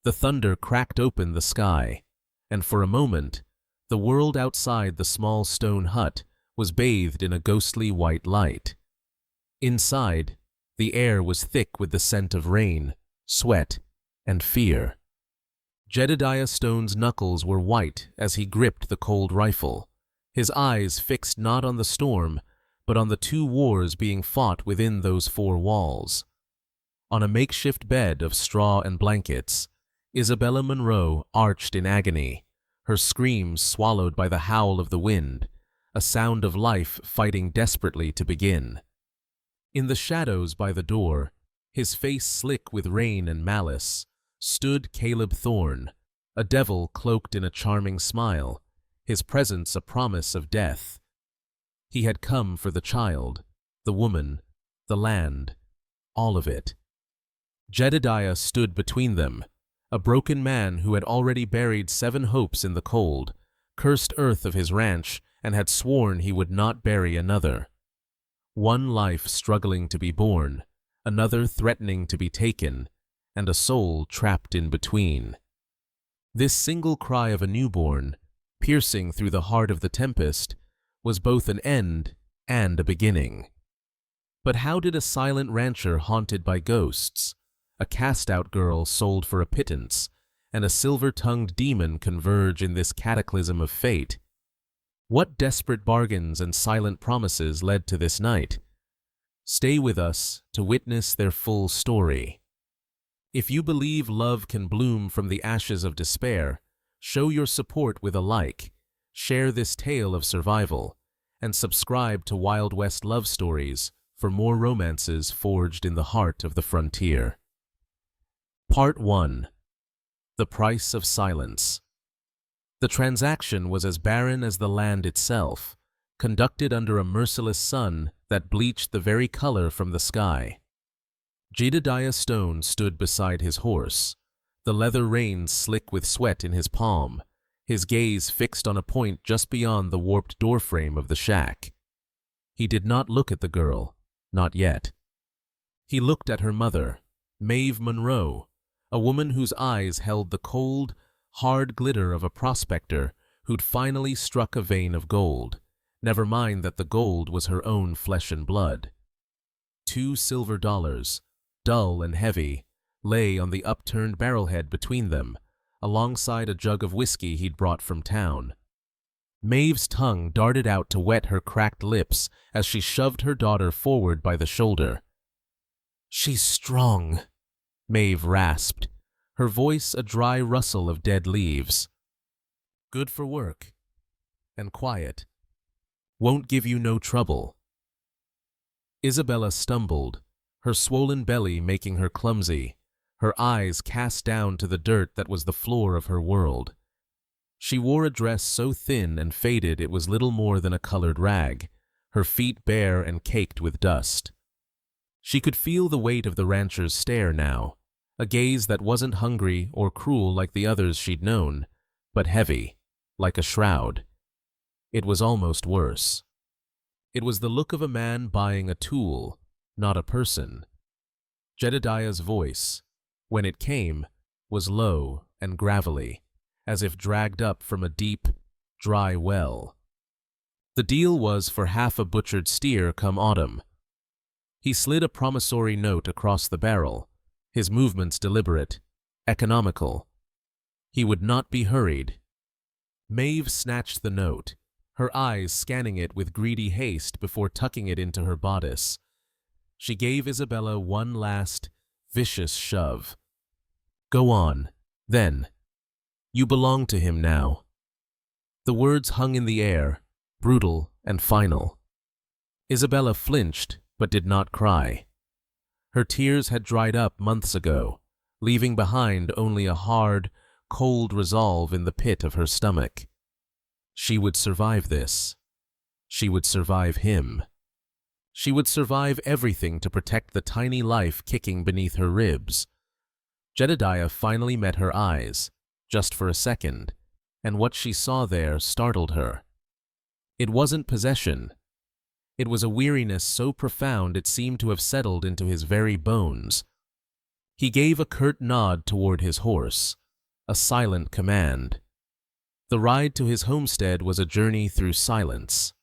The thunder cracked open the sky, and for a moment, the world outside the small stone hut was bathed in a ghostly white light. Inside, the air was thick with the scent of rain, sweat, and fear. Jedediah Stone's knuckles were white as he gripped the cold rifle, his eyes fixed not on the storm, but on the two wars being fought within those four walls. On a makeshift bed of straw and blankets, Isabella Monroe arched in agony, her screams swallowed by the howl of the wind, a sound of life fighting desperately to begin. In the shadows by the door, his face slick with rain and malice, stood Caleb Thorne, a devil cloaked in a charming smile, his presence a promise of death. He had come for the child, the woman, the land, all of it. Jedediah stood between them, a broken man who had already buried 7 hopes in the cold, cursed earth of his ranch, and had sworn he would not bury another. One life struggling to be born, another threatening to be taken, and a soul trapped in between. This single cry of a newborn, piercing through the heart of the tempest, was both an end and a beginning. But how did a silent rancher haunted by ghosts, a cast-out girl sold for a pittance, and a silver-tongued demon converge in this cataclysm of fate? What desperate bargains and silent promises led to this night? Stay with us to witness their full story. If you believe love can bloom from the ashes of despair, show your support with a like, share this tale of survival, and subscribe to Wild West Love Stories for more romances forged in the heart of the frontier. Part 1. The Price of Silence. The transaction was as barren as the land itself, conducted under a merciless sun that bleached the very color from the sky. Jedediah Stone stood beside his horse, the leather reins slick with sweat in his palm, his gaze fixed on a point just beyond the warped doorframe of the shack. He did not look at the girl, not yet. He looked at her mother, Maeve Monroe, a woman whose eyes held the cold, hard glitter of a prospector who'd finally struck a vein of gold, never mind that the gold was her own flesh and blood. 2 silver dollars, dull and heavy, lay on the upturned barrelhead between them, alongside a jug of whiskey he'd brought from town. Maeve's tongue darted out to wet her cracked lips as she shoved her daughter forward by the shoulder. "She's strong," Maeve rasped, her voice a dry rustle of dead leaves. "Good for work. And quiet. Won't give you no trouble." Isabella stumbled, her swollen belly making her clumsy, her eyes cast down to the dirt that was the floor of her world. She wore a dress so thin and faded it was little more than a colored rag, her feet bare and caked with dust. She could feel the weight of the rancher's stare now, a gaze that wasn't hungry or cruel like the others she'd known, but heavy, like a shroud. It was almost worse. It was the look of a man buying a tool, not a person. Jedediah's voice, when it came, was low and gravelly, as if dragged up from a deep, dry well. The deal was for half a butchered steer come autumn. He slid a promissory note across the barrel, his movements deliberate, economical. He would not be hurried. Maeve snatched the note, her eyes scanning it with greedy haste before tucking it into her bodice. She gave Isabella one last, vicious shove. "Go on, then. You belong to him now." The words hung in the air, brutal and final. Isabella flinched, but did not cry. Her tears had dried up months ago, leaving behind only a hard, cold resolve in the pit of her stomach. She would survive this. She would survive him. She would survive everything to protect the tiny life kicking beneath her ribs. Jedediah finally met her eyes, just for a second, and what she saw there startled her. It wasn't possession. It was a weariness so profound it seemed to have settled into his very bones. He gave a curt nod toward his horse, a silent command. The ride to his homestead was a journey through silence.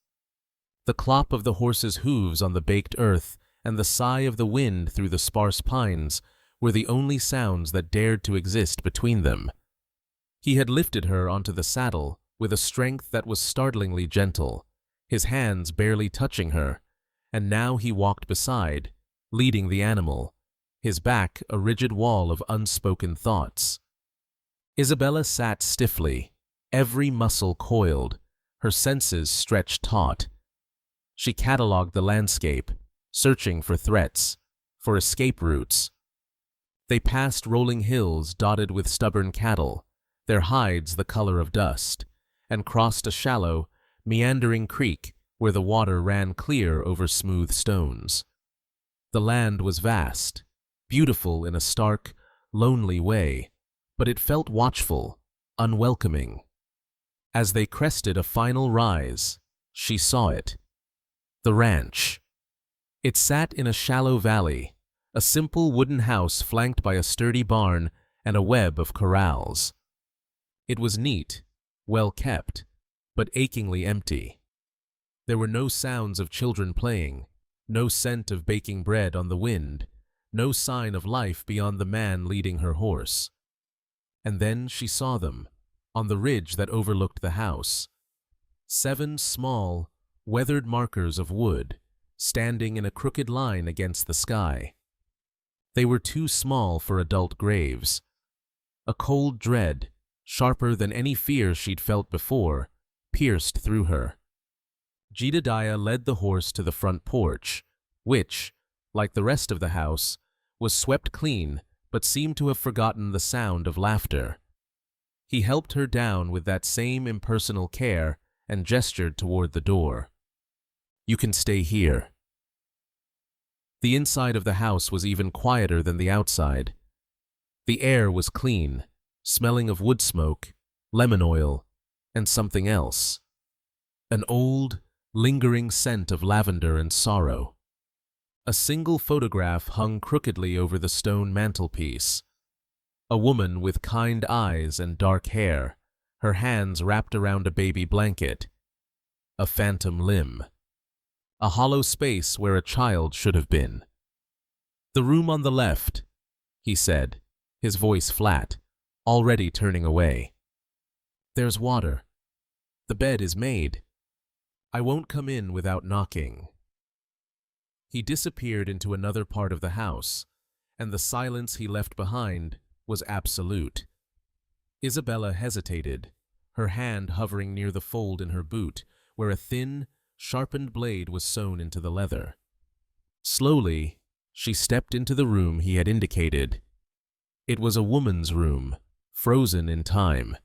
The clop of the horse's hooves on the baked earth and the sigh of the wind through the sparse pines were the only sounds that dared to exist between them. He had lifted her onto the saddle with a strength that was startlingly gentle, his hands barely touching her, and now he walked beside, leading the animal, his back a rigid wall of unspoken thoughts. Isabella sat stiffly, every muscle coiled, her senses stretched taut. She catalogued the landscape, searching for threats, for escape routes. They passed rolling hills dotted with stubborn cattle, their hides the color of dust, and crossed a shallow, meandering creek where the water ran clear over smooth stones. The land was vast, beautiful in a stark, lonely way, but it felt watchful, unwelcoming. As they crested a final rise, she saw it. The ranch. It sat in a shallow valley, a simple wooden house flanked by a sturdy barn and a web of corrals. It was neat, well kept, but achingly empty. There were no sounds of children playing, no scent of baking bread on the wind, no sign of life beyond the man leading her horse. And then she saw them, on the ridge that overlooked the house. 7 small, weathered markers of wood, standing in a crooked line against the sky. They were too small for adult graves. A cold dread, sharper than any fear she'd felt before, pierced through her. Jedediah led the horse to the front porch, which, like the rest of the house, was swept clean but seemed to have forgotten the sound of laughter. He helped her down with that same impersonal care and gestured toward the door. "You can stay here." The inside of the house was even quieter than the outside. The air was clean, smelling of wood smoke, lemon oil, and something else. An old, lingering scent of lavender and sorrow. A single photograph hung crookedly over the stone mantelpiece. A woman with kind eyes and dark hair, her hands wrapped around a baby blanket. A phantom limb. A hollow space where a child should have been. "The room on the left," he said, his voice flat, already turning away. "There's water. The bed is made. I won't come in without knocking." He disappeared into another part of the house, and the silence he left behind was absolute. Isabella hesitated, her hand hovering near the fold in her boot, where a thin, sharpened blade was sewn into the leather. Slowly, she stepped into the room he had indicated. It was a woman's room, frozen in time.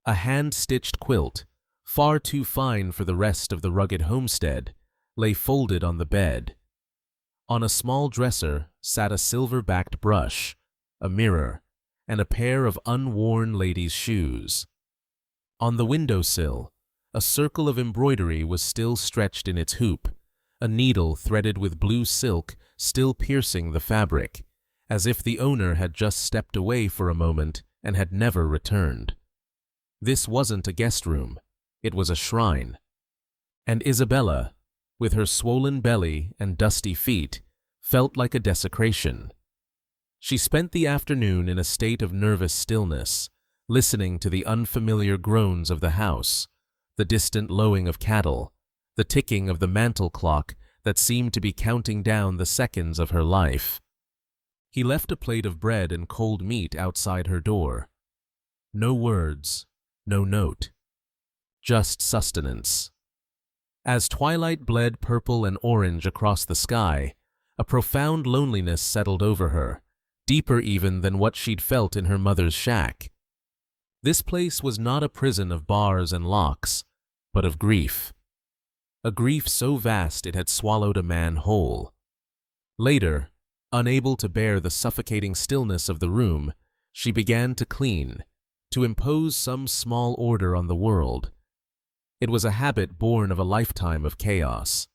A hand-stitched quilt, far too fine for the rest of the rugged homestead, lay folded on the bed. On a small dresser sat a silver-backed brush, a mirror, and a pair of unworn ladies' shoes. On the windowsill, a circle of embroidery was still stretched in its hoop, a needle threaded with blue silk still piercing the fabric, as if the owner had just stepped away for a moment and had never returned. This wasn't a guest room, it was a shrine. And Isabella, with her swollen belly and dusty feet, felt like a desecration. She spent the afternoon in a state of nervous stillness, listening to the unfamiliar groans of the house, the distant lowing of cattle, the ticking of the mantel clock that seemed to be counting down the seconds of her life. He left a plate of bread and cold meat outside her door. No words, no note. Just sustenance. As twilight bled purple and orange across the sky, a profound loneliness settled over her, deeper even than what she'd felt in her mother's shack. This place was not a prison of bars and locks, but of grief. A grief so vast it had swallowed a man whole. Later, unable to bear the suffocating stillness of the room, she began to clean, to impose some small order on the world. It was a habit born of a lifetime of chaos.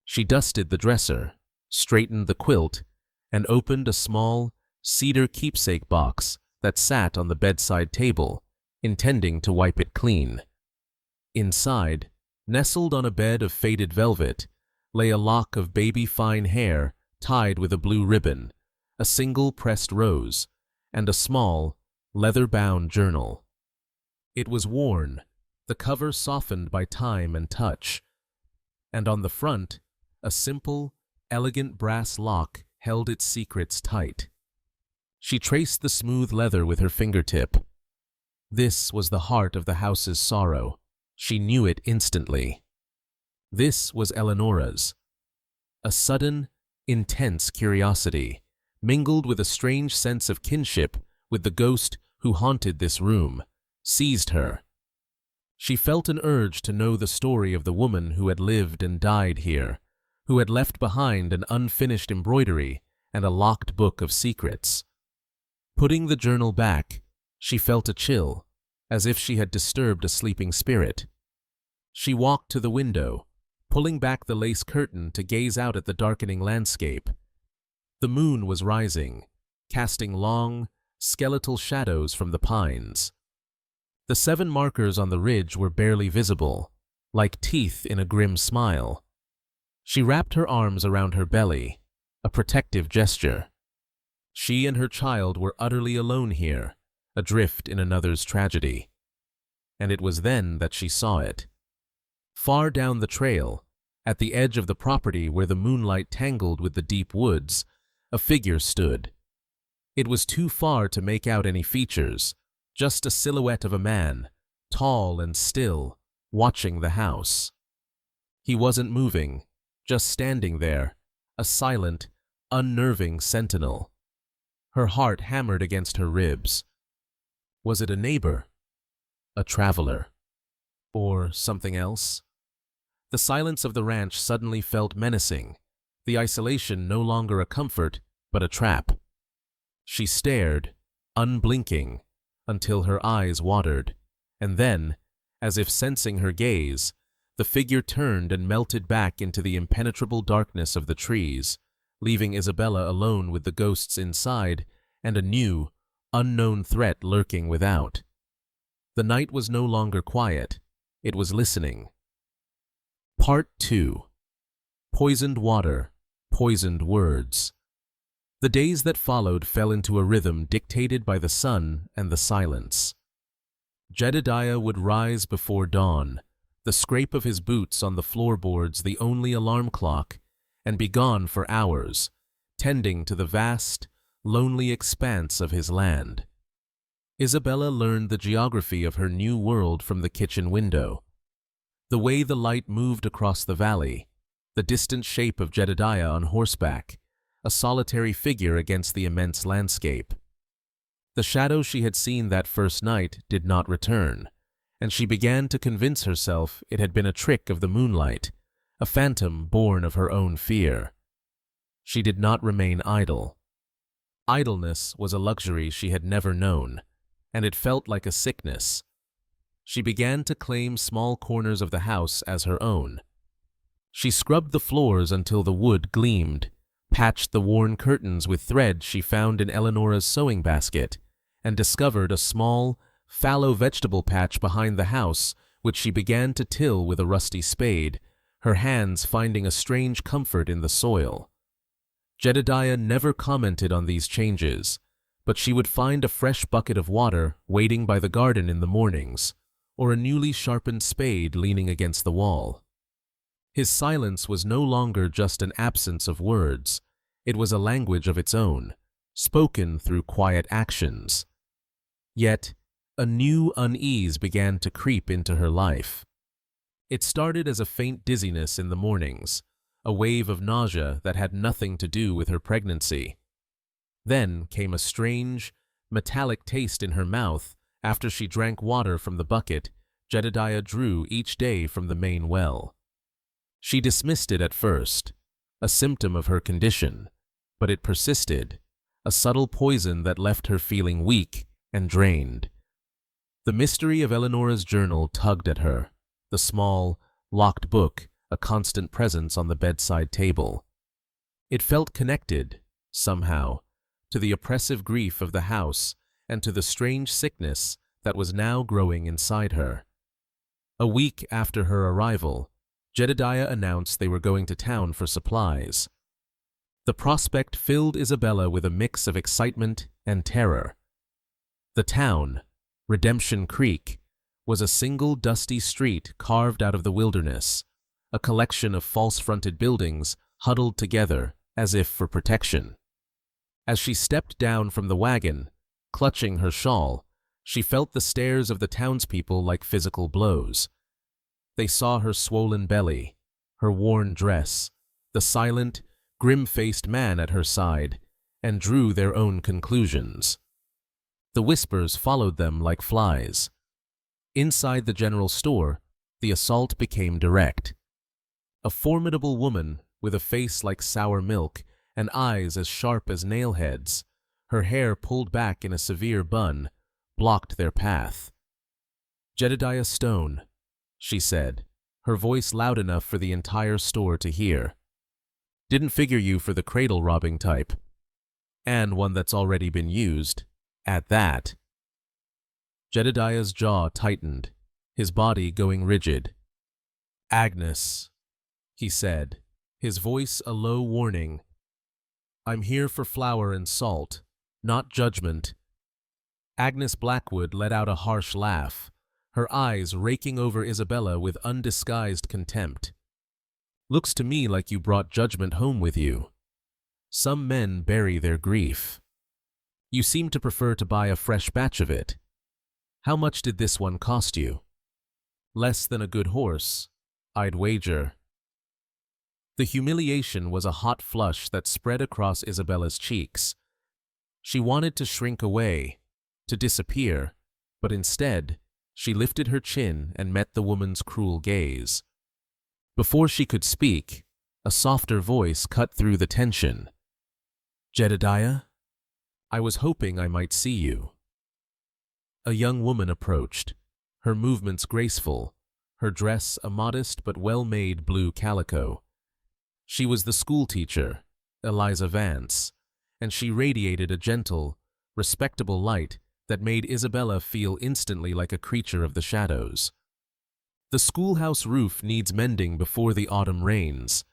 She dusted the dresser, straightened the quilt, and opened a small, cedar keepsake box that sat on the bedside table, intending to wipe it clean. Inside, nestled on a bed of faded velvet, lay a lock of baby-fine hair tied with a blue ribbon, a single pressed rose, and a small, leather-bound journal. It was worn, the cover softened by time and touch, and on the front, a simple, elegant brass lock held its secrets tight. She traced the smooth leather with her fingertip. This was the heart of the house's sorrow. She knew it instantly. This was Eleonora's. A sudden, intense curiosity, mingled with a strange sense of kinship with the ghost who haunted this room, seized her. She felt an urge to know the story of the woman who had lived and died here, who had left behind an unfinished embroidery and a locked book of secrets. Putting the journal back, she felt a chill, as if she had disturbed a sleeping spirit. She walked to the window, pulling back the lace curtain to gaze out at the darkening landscape. The moon was rising, casting long, skeletal shadows from the pines. The 7 markers on the ridge were barely visible, like teeth in a grim smile. She wrapped her arms around her belly, a protective gesture. She and her child were utterly alone here, adrift in another's tragedy. And it was then that she saw it. Far down the trail, at the edge of the property where the moonlight tangled with the deep woods, a figure stood. It was too far to make out any features, just a silhouette of a man, tall and still, watching the house. He wasn't moving, just standing there, a silent, unnerving sentinel. Her heart hammered against her ribs. Was it a neighbor? A traveler? Or something else? The silence of the ranch suddenly felt menacing, the isolation no longer a comfort, but a trap. She stared, unblinking, until her eyes watered, and then, as if sensing her gaze, the figure turned and melted back into the impenetrable darkness of the trees, leaving Isabella alone with the ghosts inside and a new, unknown threat lurking without. The night was no longer quiet. It was listening. Part 2. Poisoned water, poisoned words. The days that followed fell into a rhythm dictated by the sun and the silence. Jedediah would rise before dawn, the scrape of his boots on the floorboards the only alarm clock, and be gone for hours, tending to the vast, lonely expanse of his land. Isabella learned the geography of her new world from the kitchen window. The way the light moved across the valley, the distant shape of Jedediah on horseback, a solitary figure against the immense landscape. The shadow she had seen that first night did not return, and she began to convince herself it had been a trick of the moonlight, a phantom born of her own fear. She did not remain idle. Idleness was a luxury she had never known, and it felt like a sickness. She began to claim small corners of the house as her own. She scrubbed the floors until the wood gleamed, patched the worn curtains with thread she found in Eleonora's sewing basket, and discovered a small, fallow vegetable patch behind the house which she began to till with a rusty spade, her hands finding a strange comfort in the soil. Jedediah never commented on these changes, but she would find a fresh bucket of water waiting by the garden in the mornings, or a newly sharpened spade leaning against the wall. His silence was no longer just an absence of words. It was a language of its own, spoken through quiet actions. Yet, a new unease began to creep into her life. It started as a faint dizziness in the mornings, a wave of nausea that had nothing to do with her pregnancy. Then came a strange, metallic taste in her mouth after she drank water from the bucket Jedediah drew each day from the main well. She dismissed it at first, a symptom of her condition, but it persisted, a subtle poison that left her feeling weak and drained. The mystery of Eleonora's journal tugged at her, the small, locked book a constant presence on the bedside table. It felt connected, somehow, to the oppressive grief of the house, and to the strange sickness that was now growing inside her. A week after her arrival, Jedediah announced they were going to town for supplies. The prospect filled Isabella with a mix of excitement and terror. The town, Redemption Creek, was a single dusty street carved out of the wilderness, a collection of false-fronted buildings huddled together as if for protection. As she stepped down from the wagon, clutching her shawl, she felt the stares of the townspeople like physical blows. They saw her swollen belly, her worn dress, the silent, grim-faced man at her side, and drew their own conclusions. The whispers followed them like flies. Inside the general store, the assault became direct. A formidable woman with a face like sour milk and eyes as sharp as nail heads, her hair pulled back in a severe bun, blocked their path. "Jedediah Stone," she said, her voice loud enough for the entire store to hear. "Didn't figure you for the cradle-robbing type. And one that's already been used, at that." Jedediah's jaw tightened, his body going rigid. "Agnes," he said, his voice a low warning. "I'm here for flour and salt, not judgment." Agnes Blackwood let out a harsh laugh, her eyes raking over Isabella with undisguised contempt. "Looks to me like you brought judgment home with you. Some men bury their grief. You seem to prefer to buy a fresh batch of it. How much did this one cost you?" "Less than a good horse, I'd wager." The humiliation was a hot flush that spread across Isabella's cheeks. She wanted to shrink away, to disappear, but instead, she lifted her chin and met the woman's cruel gaze. Before she could speak, a softer voice cut through the tension. "Jedediah, I was hoping I might see you." A young woman approached, her movements graceful, her dress a modest but well-made blue calico. She was the schoolteacher, Elara Vance, and she radiated a gentle, respectable light that made Isabella feel instantly like a creature of the shadows. "The schoolhouse roof needs mending before the autumn rains,"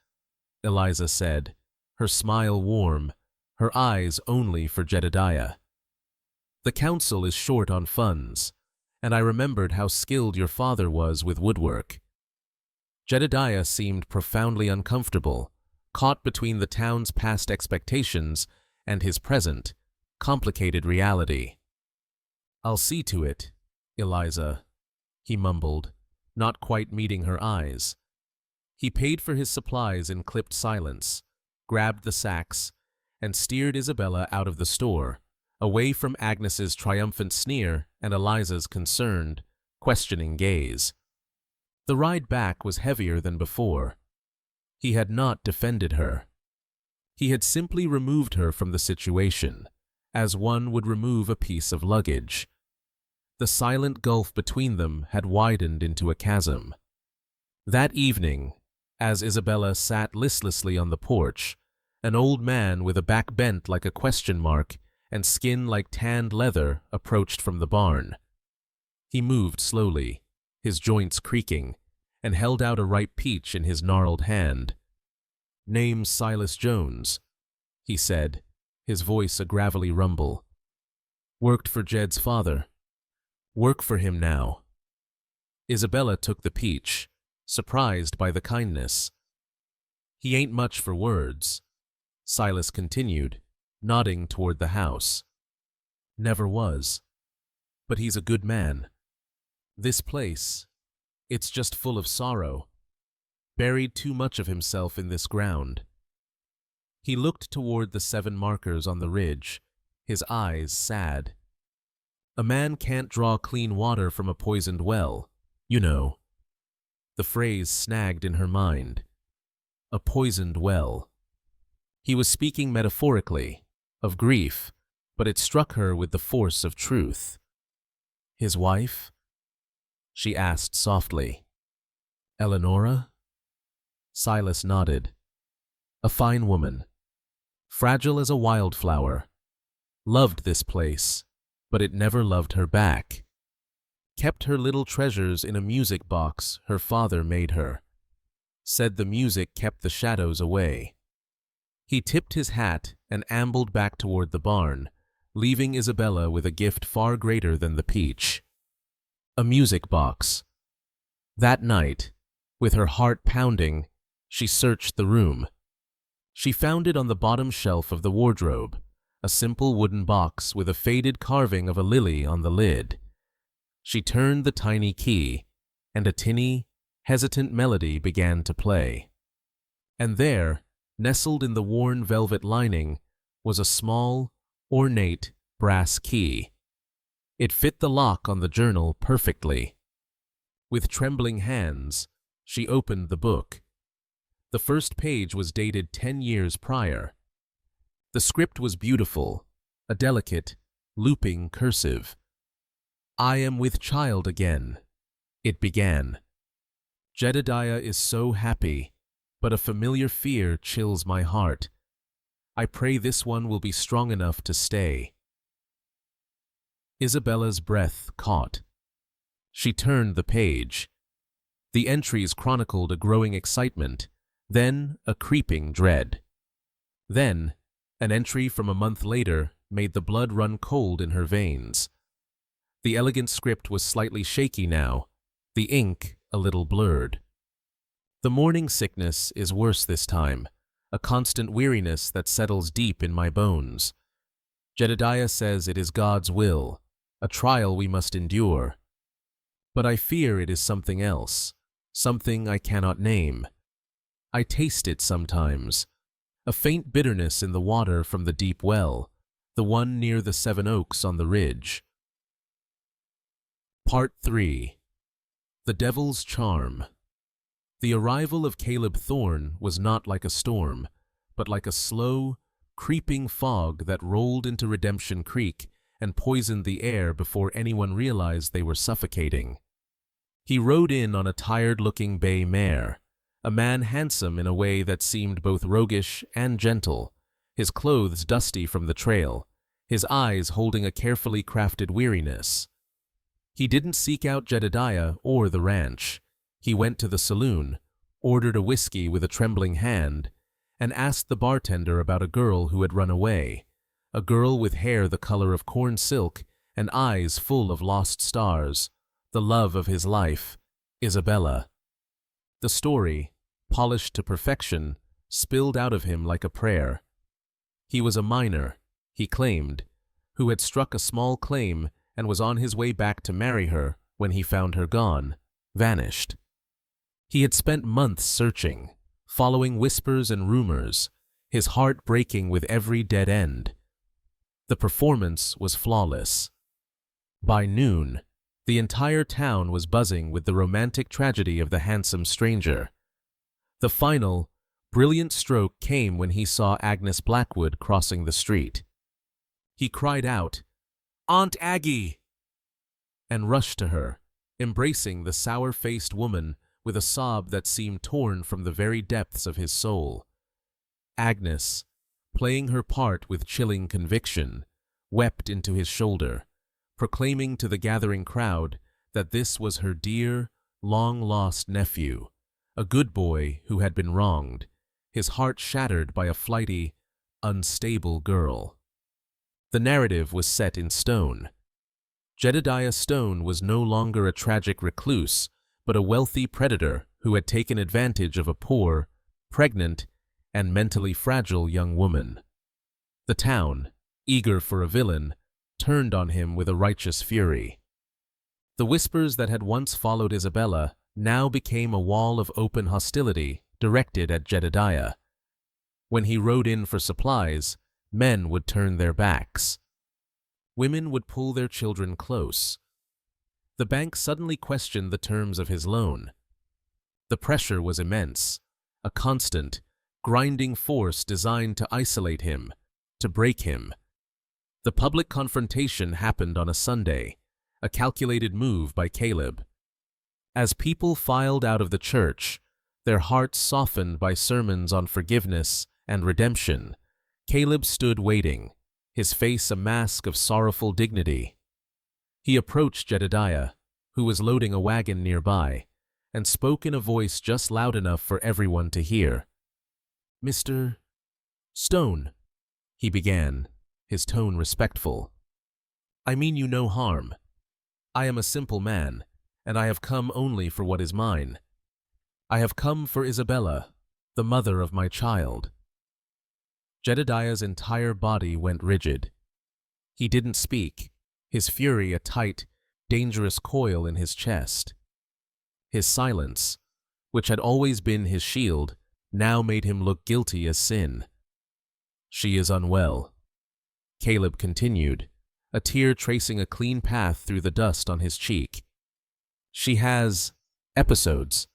Eliza said, her smile warm, her eyes only for Jedediah. "The council is short on funds, and I remembered how skilled your father was with woodwork." Jedediah seemed profoundly uncomfortable, caught between the town's past expectations and his present, complicated reality. "I'll see to it, Eliza," he mumbled, not quite meeting her eyes. He paid for his supplies in clipped silence, grabbed the sacks, and steered Isabella out of the store, away from Agnes's triumphant sneer and Eliza's concerned, questioning gaze. The ride back was heavier than before. He had not defended her. He had simply removed her from the situation, as one would remove a piece of luggage. The silent gulf between them had widened into a chasm. That evening, as Isabella sat listlessly on the porch, an old man with a back bent like a question mark and skin like tanned leather approached from the barn. He moved slowly, his joints creaking, and held out a ripe peach in his gnarled hand. "Name's Silas Jones," he said, his voice a gravelly rumble. "Worked for Jed's father. Work for him now." Isabella took the peach, surprised by the kindness. "He ain't much for words," Silas continued, nodding toward the house. "Never was. But he's a good man. This place, it's just full of sorrow. Buried too much of himself in this ground." He looked toward the 7 markers on the ridge, his eyes sad. "A man can't draw clean water from a poisoned well, you know." The phrase snagged in her mind. A poisoned well. He was speaking metaphorically, of grief, but it struck her with the force of truth. "His wife?" she asked softly. "Eleonora?" Silas nodded. "A fine woman. Fragile as a wildflower, loved this place, but it never loved her back. Kept her little treasures in a music box her father made her. Said the music kept the shadows away. He tipped his hat and ambled back toward the barn, leaving Isabella with a gift far greater than the peach. A music box. That night, with her heart pounding, she searched the room. She found it on the bottom shelf of the wardrobe, a simple wooden box with a faded carving of a lily on the lid. She turned the tiny key, and a tinny, hesitant melody began to play. And there, nestled in the worn velvet lining, was a small, ornate brass key. It fit the lock on the journal perfectly. With trembling hands, she opened the book. The first page was dated 10 years prior. The script was beautiful, a delicate, looping cursive. "I am with child again," it began. "Jedediah is so happy, but a familiar fear chills my heart. I pray this one will be strong enough to stay." Isabella's breath caught. She turned the page. The entries chronicled a growing excitement, then a creeping dread. Then, an entry from a month later made the blood run cold in her veins. The elegant script was slightly shaky now, the ink a little blurred. "The morning sickness is worse this time, a constant weariness that settles deep in my bones. Jedediah says it is God's will, a trial we must endure. But I fear it is something else, something I cannot name. I taste it sometimes, a faint bitterness in the water from the deep well, the one near the 7 Oaks on the ridge." Part 3. The Devil's Charm. The arrival of Caleb Thorne was not like a storm, but like a slow, creeping fog that rolled into Redemption Creek and poisoned the air before anyone realized they were suffocating. He rode in on a tired-looking bay mare, a man handsome in a way that seemed both roguish and gentle, his clothes dusty from the trail, his eyes holding a carefully crafted weariness. He didn't seek out Jedediah or the ranch. He went to the saloon, ordered a whiskey with a trembling hand, and asked the bartender about a girl who had run away, a girl with hair the color of corn silk and eyes full of lost stars, the love of his life, Isabella. The story, polished to perfection, spilled out of him like a prayer. He was a miner, he claimed, who had struck a small claim and was on his way back to marry her when he found her gone, vanished. He had spent months searching, following whispers and rumors, his heart breaking with every dead end. The performance was flawless. By noon, the entire town was buzzing with the romantic tragedy of the handsome stranger. The final, brilliant stroke came when he saw Agnes Blackwood crossing the street. He cried out, "Aunt Aggie!" and rushed to her, embracing the sour-faced woman with a sob that seemed torn from the very depths of his soul. Agnes, playing her part with chilling conviction, wept into his shoulder, proclaiming to the gathering crowd that this was her dear, long-lost nephew, a good boy who had been wronged, his heart shattered by a flighty, unstable girl. The narrative was set in stone. Jedediah Stone was no longer a tragic recluse, but a wealthy predator who had taken advantage of a poor, pregnant, and mentally fragile young woman. The town, eager for a villain, turned on him with a righteous fury. The whispers that had once followed Isabella now became a wall of open hostility directed at Jedediah. When he rode in for supplies, men would turn their backs. Women would pull their children close. The bank suddenly questioned the terms of his loan. The pressure was immense, a constant, grinding force designed to isolate him, to break him. The public confrontation happened on a Sunday, a calculated move by Caleb. As people filed out of the church, their hearts softened by sermons on forgiveness and redemption, Caleb stood waiting, his face a mask of sorrowful dignity. He approached Jedediah, who was loading a wagon nearby, and spoke in a voice just loud enough for everyone to hear. "Mr. Stone," he began, his tone respectful. "I mean you no harm. I am a simple man, and I have come only for what is mine. I have come for Isabella, the mother of my child." Jedediah's entire body went rigid. He didn't speak, his fury a tight, dangerous coil in his chest. His silence, which had always been his shield, now made him look guilty as sin. "She is unwell," Caleb continued, a tear tracing a clean path through the dust on his cheek. "She has episodes.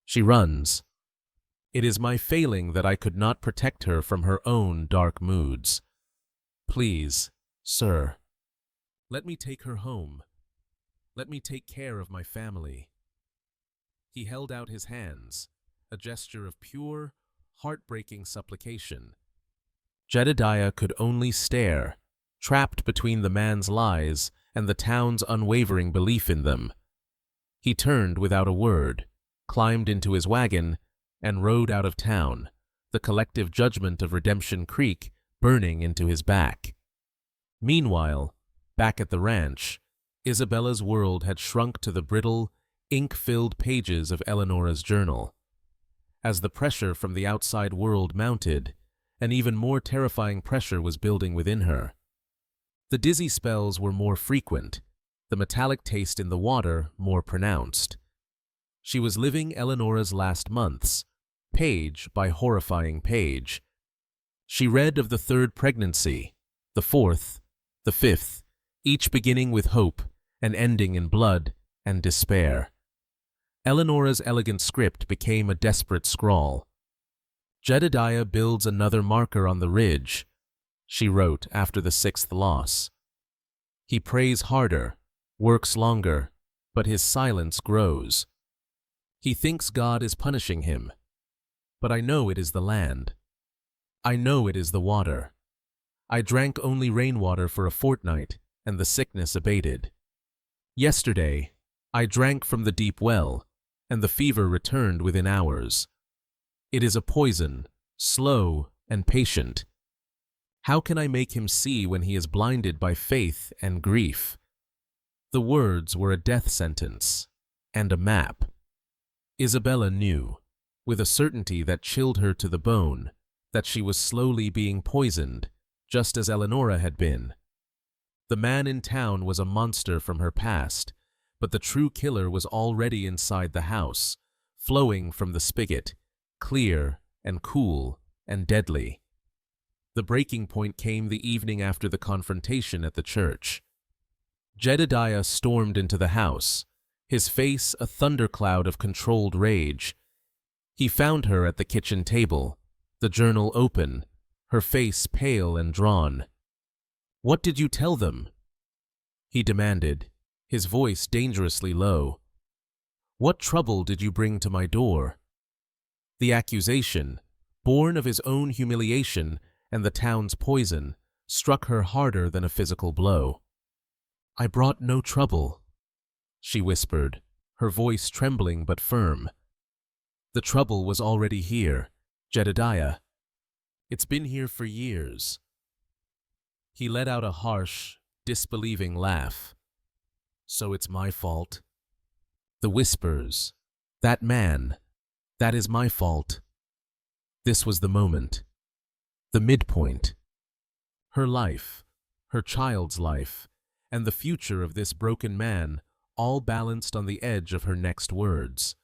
She runs. It is my failing that I could not protect her from her own dark moods. Please, sir, let me take her home. Let me take care of my family." He held out his hands, a gesture of pure, heartbreaking supplication. Jedediah could only stare, trapped between the man's lies and the town's unwavering belief in them. He turned without a word, climbed into his wagon, and rode out of town, the collective judgment of Redemption Creek burning into his back. Meanwhile, back at the ranch, Isabella's world had shrunk to the brittle, ink-filled pages of Eleanor's journal. As the pressure from the outside world mounted, an even more terrifying pressure was building within her. The dizzy spells were more frequent, the metallic taste in the water more pronounced. She was living Eleanor's last months, page by horrifying page. She read of the third pregnancy, the fourth, the fifth, each beginning with hope and ending in blood and despair. Eleanor's elegant script became a desperate scrawl. "Jedediah builds another marker on the ridge," she wrote after the sixth loss. "He prays harder, works longer, but his silence grows. He thinks God is punishing him, but I know it is the land. I know it is the water. I drank only rainwater for a fortnight, and the sickness abated. Yesterday, I drank from the deep well, and the fever returned within hours. It is a poison, slow and patient. How can I make him see when he is blinded by faith and grief?" The words were a death sentence and a map. Isabella knew, with a certainty that chilled her to the bone, that she was slowly being poisoned, just as Eleanora had been. The man in town was a monster from her past, but the true killer was already inside the house, flowing from the spigot, clear and cool and deadly. The breaking point came the evening after the confrontation at the church. Jedediah stormed into the house, his face a thundercloud of controlled rage. He found her at the kitchen table, the journal open, her face pale and drawn. "What did you tell them?" he demanded, his voice dangerously low. "What trouble did you bring to my door?" The accusation, born of his own humiliation and the town's poison, struck her harder than a physical blow. "I brought no trouble," she whispered, her voice trembling but firm. "The trouble was already here, Jedediah. It's been here for years." He let out a harsh, disbelieving laugh. "So it's my fault?" The whispers, "That man, that is my fault." This was the moment, the midpoint. Her life, her child's life, and the future of this broken man all balanced on the edge of her next words.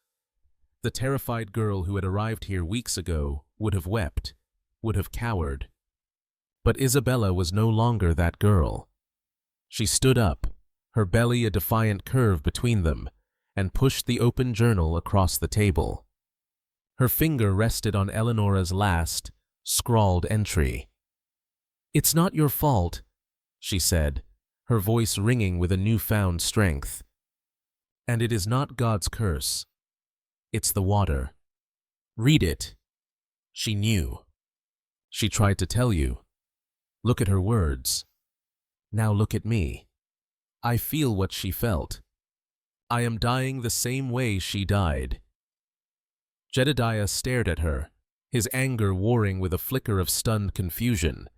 The terrified girl who had arrived here weeks ago would have wept, would have cowered. But Isabella was no longer that girl. She stood up, her belly a defiant curve between them, and pushed the open journal across the table. Her finger rested on Eleanor's last, scrawled entry. "It's not your fault," she said, her voice ringing with a newfound strength. "And it is not God's curse. It's the water. Read it." She knew. She tried to tell you. Look at her words. Now look at me. I feel what she felt. I am dying the same way she died. Jedediah stared at her, his anger warring with a flicker of stunned confusion.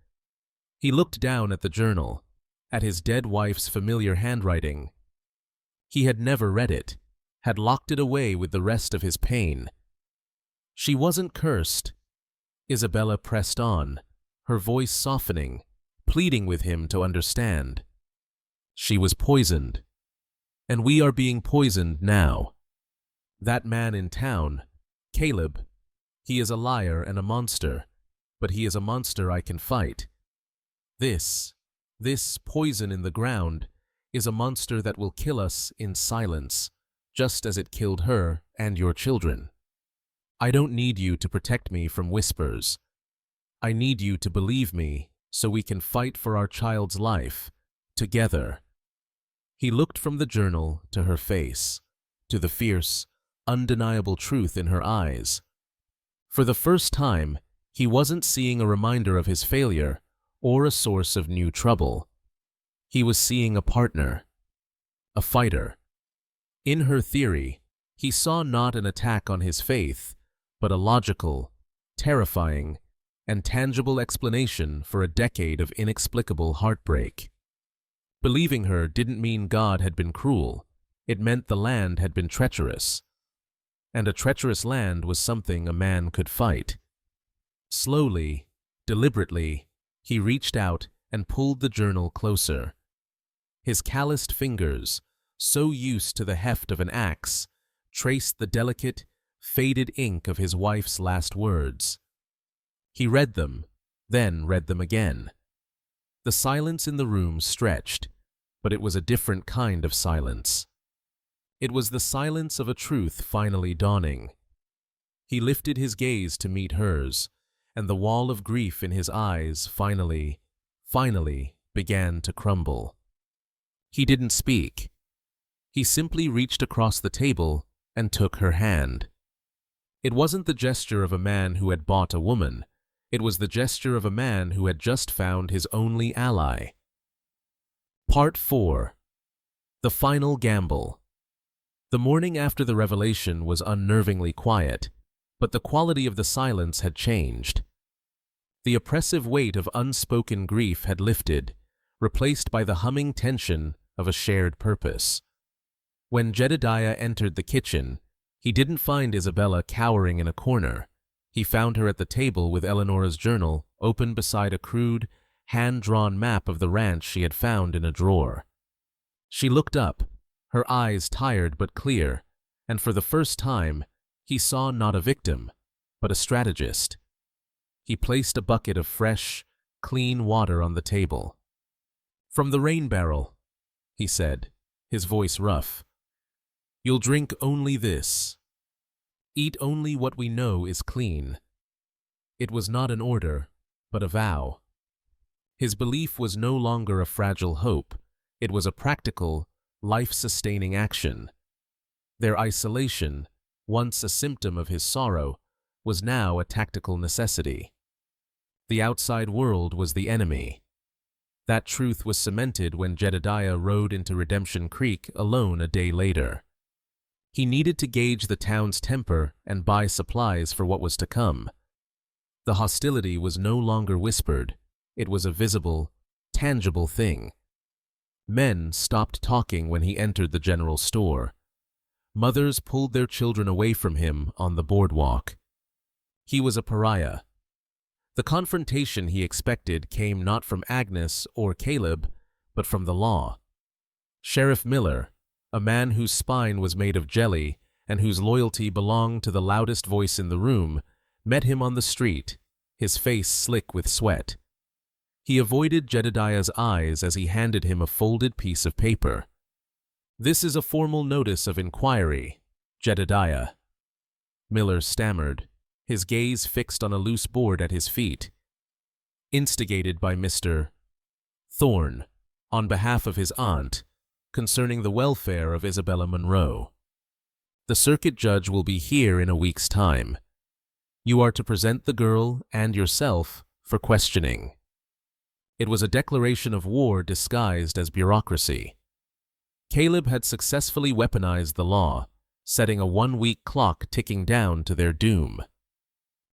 He looked down at the journal, at his dead wife's familiar handwriting. He had never read it, had locked it away with the rest of his pain. She wasn't cursed. Isabella pressed on, her voice softening, pleading with him to understand. She was poisoned. And we are being poisoned now. That man in town, Caleb, he is a liar and a monster, but he is a monster I can fight. This poison in the ground is a monster that will kill us in silence, just as it killed her and your children. I don't need you to protect me from whispers. I need you to believe me so we can fight for our child's life, together. He looked from the journal to her face, to the fierce, undeniable truth in her eyes. For the first time, he wasn't seeing a reminder of his failure or a source of new trouble. He was seeing a partner, a fighter. In her theory, he saw not an attack on his faith, but a logical, terrifying, and tangible explanation for a decade of inexplicable heartbreak. Believing her didn't mean God had been cruel. It meant the land had been treacherous. And a treacherous land was something a man could fight. Slowly, deliberately, he reached out and pulled the journal closer. His calloused fingers, so used to the heft of an axe, traced the delicate, faded ink of his wife's last words. He read them, then read them again. The silence in the room stretched, but it was a different kind of silence. It was the silence of a truth finally dawning. He lifted his gaze to meet hers, and the wall of grief in his eyes finally began to crumble. He didn't speak. He simply reached across the table and took her hand. It wasn't the gesture of a man who had bought a woman. It was the gesture of a man who had just found his only ally. Part 4. The Final Gamble. The morning after the revelation was unnervingly quiet, but the quality of the silence had changed. The oppressive weight of unspoken grief had lifted, replaced by the humming tension of a shared purpose. When Jedediah entered the kitchen, he didn't find Isabella cowering in a corner. He found her at the table with Eleanor's journal open beside a crude, hand-drawn map of the ranch she had found in a drawer. She looked up, her eyes tired but clear, and for the first time, he saw not a victim, but a strategist. He placed a bucket of fresh, clean water on the table. "From the rain barrel," he said, his voice rough. "You'll drink only this. Eat only what we know is clean." It was not an order, but a vow. His belief was no longer a fragile hope. It was a practical, life-sustaining action. Their isolation, once a symptom of his sorrow, was now a tactical necessity. The outside world was the enemy. That truth was cemented when Jedediah rode into Redemption Creek alone a day later. He needed to gauge the town's temper and buy supplies for what was to come. The hostility was no longer whispered. It was a visible, tangible thing. Men stopped talking when he entered the general store. Mothers pulled their children away from him on the boardwalk. He was a pariah. The confrontation he expected came not from Agnes or Caleb, but from the law. Sheriff Miller, a man whose spine was made of jelly and whose loyalty belonged to the loudest voice in the room, met him on the street, his face slick with sweat. He avoided Jedediah's eyes as he handed him a folded piece of paper. "This is a formal notice of inquiry, Jedediah," Miller stammered, his gaze fixed on a loose board at his feet. "Instigated by Mr. Thorne, on behalf of his aunt, concerning the welfare of Isabella Monroe. The circuit judge will be here in a week's time. You are to present the girl and yourself for questioning." It was a declaration of war disguised as bureaucracy. Caleb had successfully weaponized the law, setting a 1-week clock ticking down to their doom.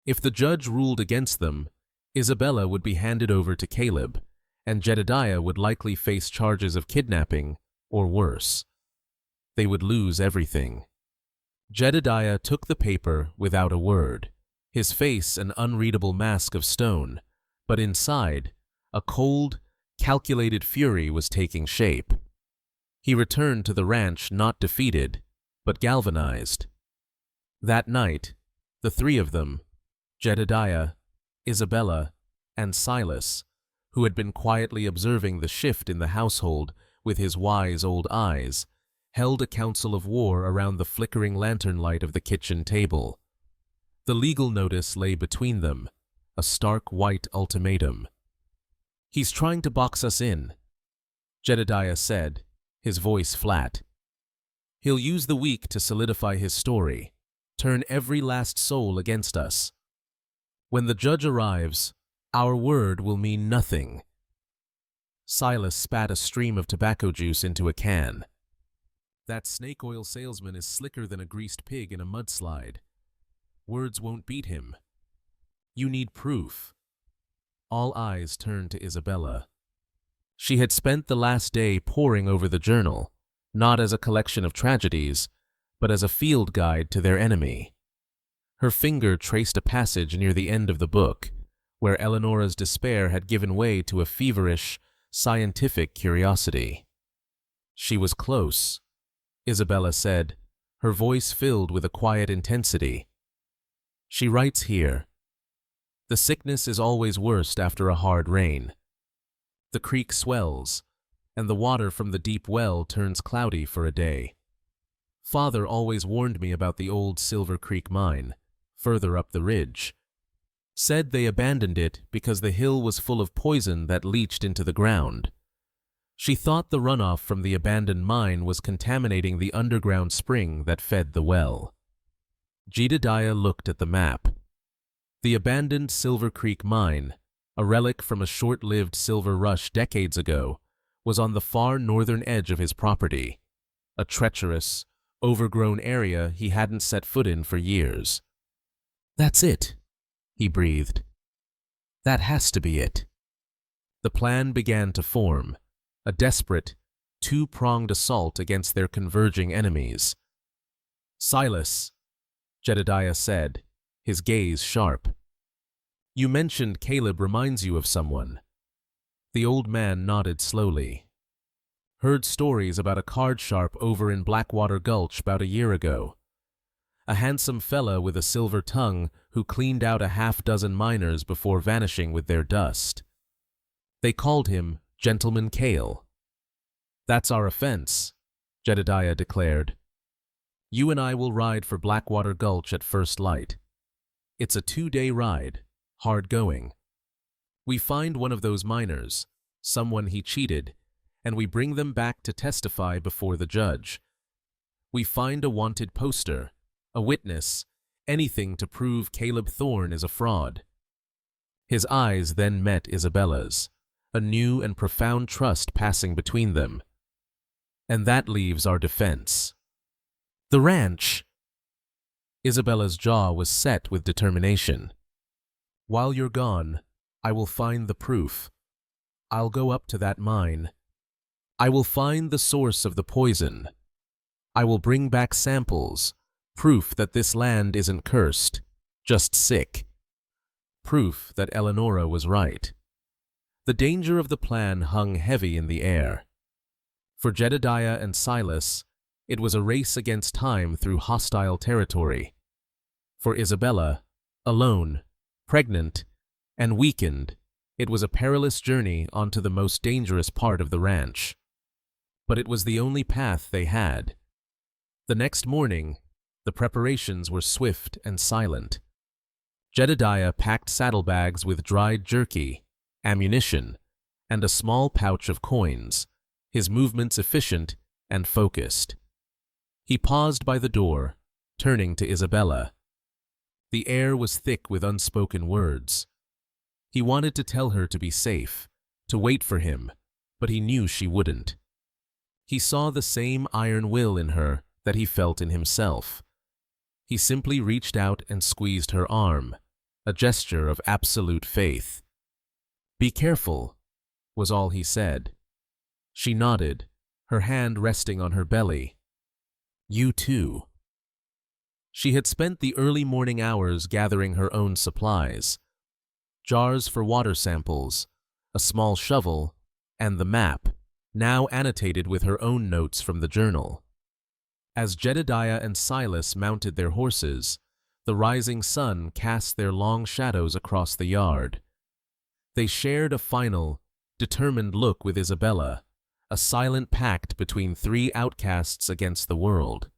If the judge ruled against them, Isabella would be handed over to Caleb, and Jedediah would likely face charges of kidnapping or worse. They would lose everything. Jedediah took the paper without a word, his face an unreadable mask of stone, but inside, a cold, calculated fury was taking shape. He returned to the ranch not defeated, but galvanized. That night, the three of them, Jedediah, Isabella, and Silas, who had been quietly observing the shift in the household with his wise old eyes, held a council of war around the flickering lantern light of the kitchen table. The legal notice lay between them, a stark white ultimatum. "He's trying to box us in," Jedediah said, his voice flat. "He'll use the week to solidify his story, turn every last soul against us. When the judge arrives, our word will mean nothing." Silas spat a stream of tobacco juice into a can. "That snake oil salesman is slicker than a greased pig in a mudslide. Words won't beat him. You need proof." All eyes turned to Isabella. She had spent the last day poring over the journal, not as a collection of tragedies, but as a field guide to their enemy. Her finger traced a passage near the end of the book, where Eleanora's despair had given way to a feverish, scientific curiosity. "She was close," Isabella said, her voice filled with a quiet intensity. "She writes here, 'The sickness is always worst after a hard rain. The creek swells, and the water from the deep well turns cloudy for a day. Father always warned me about the old Silver Creek mine, further up the ridge. Said they abandoned it because the hill was full of poison that leached into the ground. She thought the runoff from the abandoned mine was contaminating the underground spring that fed the well." Jedediah looked at the map. The abandoned Silver Creek mine, a relic from a short-lived silver rush decades ago, was on the far northern edge of his property, a treacherous, overgrown area he hadn't set foot in for years. "That's it," he breathed. "That has to be it." The plan began to form, a desperate, two-pronged assault against their converging enemies. "Silas," Jedediah said, his gaze sharp. "You mentioned Caleb reminds you of someone." The old man nodded slowly. "Heard stories about a card sharp over in Blackwater Gulch about a year ago. A handsome fella with a silver tongue who cleaned out a half-dozen miners before vanishing with their dust. They called him Gentleman Cale." "That's our offense," Jedediah declared. "You and I will ride for Blackwater Gulch at first light. It's a 2-day ride, hard going. We find one of those miners, someone he cheated, and we bring them back to testify before the judge. We find a wanted poster, a witness, anything to prove Caleb Thorne is a fraud." His eyes then met Isabella's, a new and profound trust passing between them. "And that leaves our defense." "The ranch!" Isabella's jaw was set with determination. "While you're gone, I will find the proof. I'll go up to that mine. I will find the source of the poison. I will bring back samples, proof that this land isn't cursed, just sick. Proof that Eleanora was right." The danger of the plan hung heavy in the air. For Jedediah and Silas, it was a race against time through hostile territory. For Isabella, alone, pregnant, and weakened, it was a perilous journey onto the most dangerous part of the ranch. But it was the only path they had. The next morning, the preparations were swift and silent. Jedediah packed saddlebags with dried jerky, ammunition, and a small pouch of coins, his movements efficient and focused. He paused by the door, turning to Isabella. The air was thick with unspoken words. He wanted to tell her to be safe, to wait for him, but he knew she wouldn't. He saw the same iron will in her that he felt in himself. He simply reached out and squeezed her arm, a gesture of absolute faith. "Be careful," was all he said. She nodded, her hand resting on her belly. "You too." She had spent the early morning hours gathering her own supplies: jars for water samples, a small shovel, and the map, now annotated with her own notes from the journal. As Jedediah and Silas mounted their horses, the rising sun cast their long shadows across the yard. They shared a final, determined look with Isabella, a silent pact between three outcasts against the world.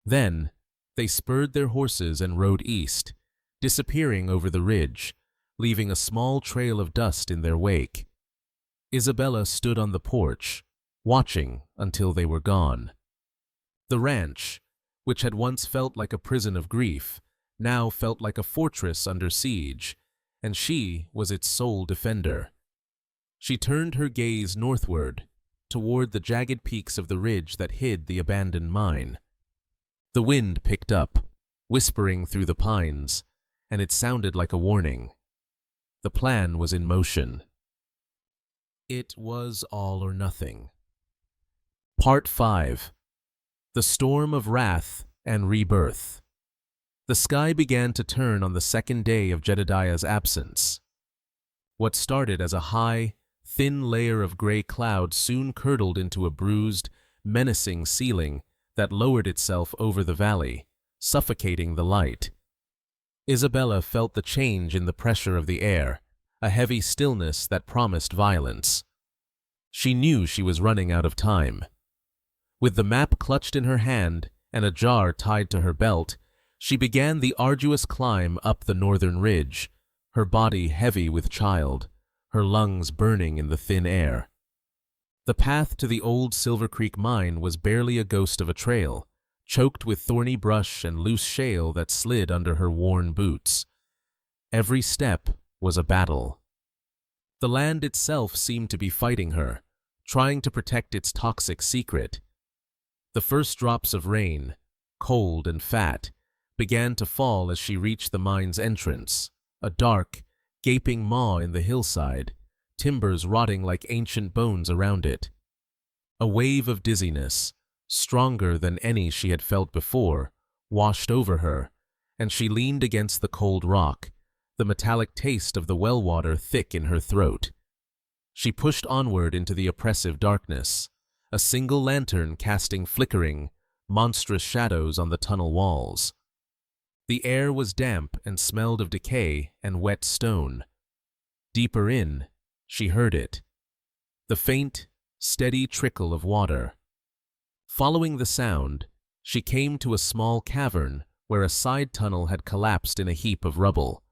Then, they spurred their horses and rode east, disappearing over the ridge, leaving a small trail of dust in their wake. Isabella stood on the porch, watching until they were gone. The ranch, which had once felt like a prison of grief, now felt like a fortress under siege, and she was its sole defender. She turned her gaze northward, toward the jagged peaks of the ridge that hid the abandoned mine. The wind picked up, whispering through the pines, and it sounded like a warning. The plan was in motion. It was all or nothing. Part 5. The Storm of Wrath and Rebirth. The sky began to turn on the second day of Jedediah's absence. What started as a high, thin layer of gray cloud soon curdled into a bruised, menacing ceiling that lowered itself over the valley, suffocating the light. Isabella felt the change in the pressure of the air, a heavy stillness that promised violence. She knew she was running out of time. With the map clutched in her hand and a jar tied to her belt, she began the arduous climb up the northern ridge, her body heavy with child, her lungs burning in the thin air. The path to the old Silver Creek mine was barely a ghost of a trail, choked with thorny brush and loose shale that slid under her worn boots. Every step was a battle. The land itself seemed to be fighting her, trying to protect its toxic secret. The first drops of rain, cold and fat, began to fall as she reached the mine's entrance, a dark, gaping maw in the hillside, timbers rotting like ancient bones around it. A wave of dizziness, stronger than any she had felt before, washed over her, and she leaned against the cold rock, the metallic taste of the well water thick in her throat. She pushed onward into the oppressive darkness, a single lantern casting flickering, monstrous shadows on the tunnel walls. The air was damp and smelled of decay and wet stone. Deeper in, she heard it, the faint, steady trickle of water. Following the sound, she came to a small cavern where a side tunnel had collapsed in a heap of rubble,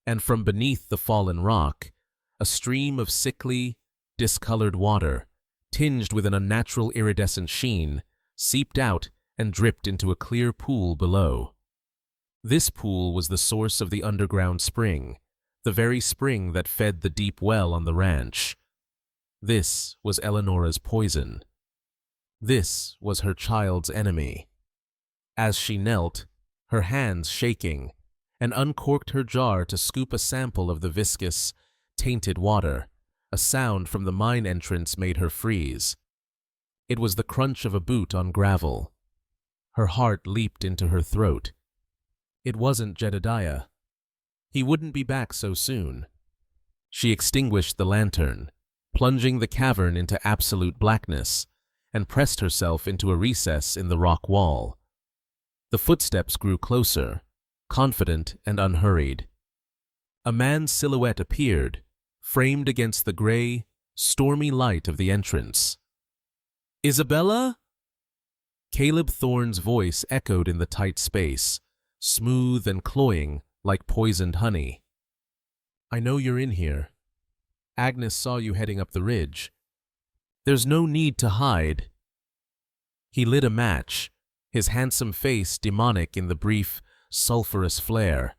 and from beneath the fallen rock, a stream of sickly, discolored water, tinged with an unnatural iridescent sheen, seeped out and dripped into a clear pool below. This pool was the source of the underground spring, the very spring that fed the deep well on the ranch. This was Eleanor's poison. This was her child's enemy. As she knelt, her hands shaking, and uncorked her jar to scoop a sample of the viscous, tainted water, a sound from the mine entrance made her freeze. It was the crunch of a boot on gravel. Her heart leaped into her throat. It wasn't Jedediah. He wouldn't be back so soon. She extinguished the lantern, plunging the cavern into absolute blackness, and pressed herself into a recess in the rock wall. The footsteps grew closer, confident and unhurried. A man's silhouette appeared, framed against the gray, stormy light of the entrance. "Isabella?" Caleb Thorne's voice echoed in the tight space, smooth and cloying like poisoned honey. "I know you're in here. Agnes saw you heading up the ridge. There's no need to hide." He lit a match, his handsome face demonic in the brief, sulphurous flare.